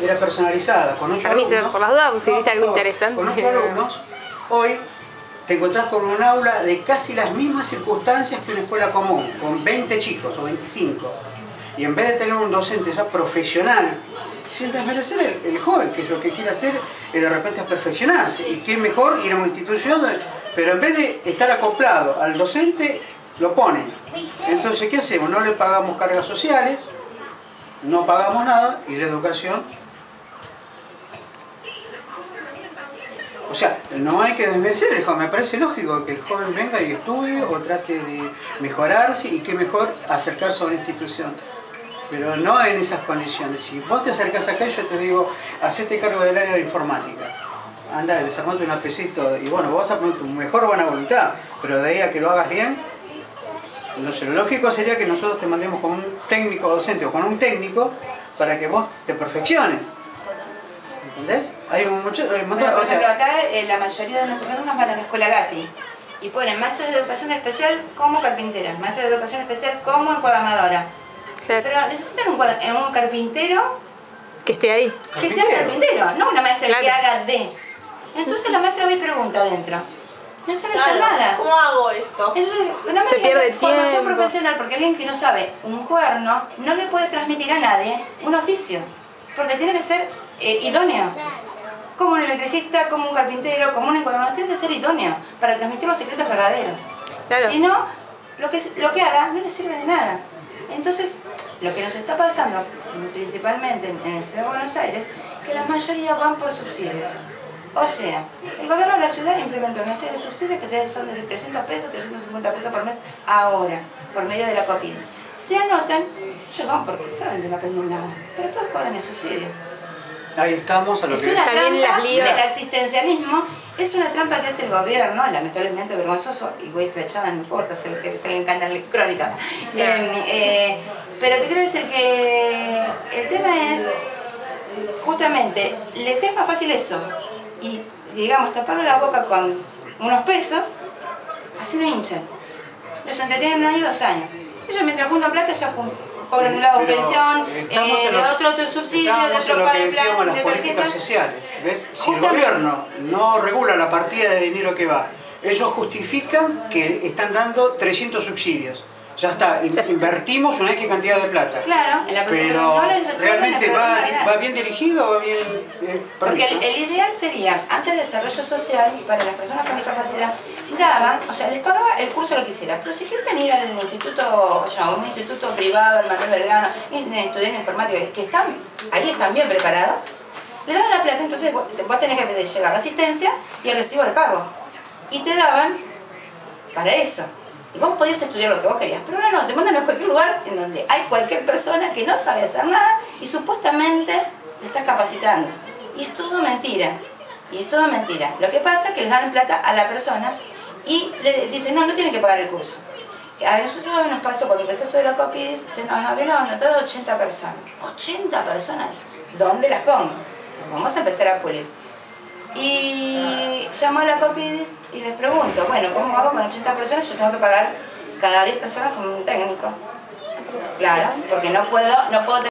era personalizada, con 8 alumnos. Por las dudas, si dice algo interesante. Con 8 alumnos, hoy te encontrás con un aula de casi las mismas circunstancias que una escuela común, con 20 chicos o 25. Y en vez de tener un docente ya profesional, sin desmerecer el joven, que es lo que quiere hacer, de repente es perfeccionarse. Y qué mejor ir a una institución, pero en vez de estar acoplado al docente, lo ponen. Entonces, ¿qué hacemos? No le pagamos cargas sociales, no pagamos nada, y la educación... O sea, no hay que desmerecer el joven, me parece lógico que el joven venga y estudie o trate de mejorarse, y qué mejor acercarse a una institución. Pero no en esas condiciones. Si vos te acercás acá, yo te digo, hacete cargo del área de informática. Anda, desarmate una PC y bueno, vos vas a poner tu mejor buena voluntad, pero de ahí a que lo hagas bien, no sé, lo lógico sería que nosotros te mandemos con un técnico docente o con un técnico para que vos te perfecciones. ¿Entendés? Hay un montón, bueno, por ejemplo, acá la mayoría de nuestros alumnos van a la escuela Gatti y ponen maestros de educación especial como carpintera, maestros de educación especial como encuadernadora. Claro. Pero necesitan un carpintero que esté ahí. Que sea carpintero, no una maestra que haga de. Entonces la maestra va y pregunta adentro. No sabe hacer nada. ¿Cómo hago esto? Entonces, una se pierde formación tiempo profesional, porque alguien que no sabe un cuerno no le puede transmitir a nadie un oficio. Porque tiene que ser idóneo. Como un electricista, como un carpintero, como un encuadernador, tiene que ser idóneo para transmitir los secretos verdaderos. Claro. Si no, lo que haga no le sirve de nada. Entonces, lo que nos está pasando, principalmente en la ciudad de Buenos Aires, que la mayoría van por subsidios. O sea, el gobierno de la ciudad implementó una serie de subsidios que son de 300 pesos, 350 pesos por mes ahora, por medio de la COPINS. Se anotan, ellos van porque saben que no aprenden nada, pero todos cobran el subsidio. Ahí estamos a lo es que una trampa del asistencialismo, es una trampa que hace el gobierno, lamentablemente vergonzoso, y voy escrachada, no importa, se le encanta la crónica. Pero te quiero decir que el tema es, justamente, les es más fácil eso, y digamos, taparle la boca con unos pesos, así no hinchan. Los entretienen 1 año, 2 años. Ellos mientras juntan plata ya cobran un lado pensión, de otro subsidio, de otro lo que plan, decíamos, las de políticas sociales. ¿Ves? Si el gobierno no regula la partida de dinero que va, ellos justifican que están dando 300 subsidios. Ya está, invertimos una X cantidad de plata. Claro, en la pero ¿realmente va bien dirigido o va bien porque el ideal sería, antes de desarrollo social, para las personas con discapacidad, daban, o sea, les pagaba el curso que quisiera, pero si quieren ir al instituto, o sea, un instituto privado, el Manuel Belgrano, estudiar informática, que ahí están bien preparados, le daban la plata, entonces vos tenés que llevar la asistencia y el recibo de pago. Y te daban para eso. Y vos podías estudiar lo que vos querías, pero ahora no, te mandan a cualquier lugar en donde hay cualquier persona que no sabe hacer nada y supuestamente te estás capacitando. Y es todo mentira. Y es todo mentira. Lo que pasa es que les dan plata a la persona y le dicen, no tienen que pagar el curso. A nosotros nos pasó, cuando empezó esto de la COPINS, se nos habían anotado 80 personas. ¿80 personas? ¿Dónde las pongo? Vamos a empezar a pulir. Y llamo a la COPINS y les pregunto, bueno, ¿cómo hago con 80 personas? Yo tengo que pagar cada 10 personas un técnico. Claro, porque no puedo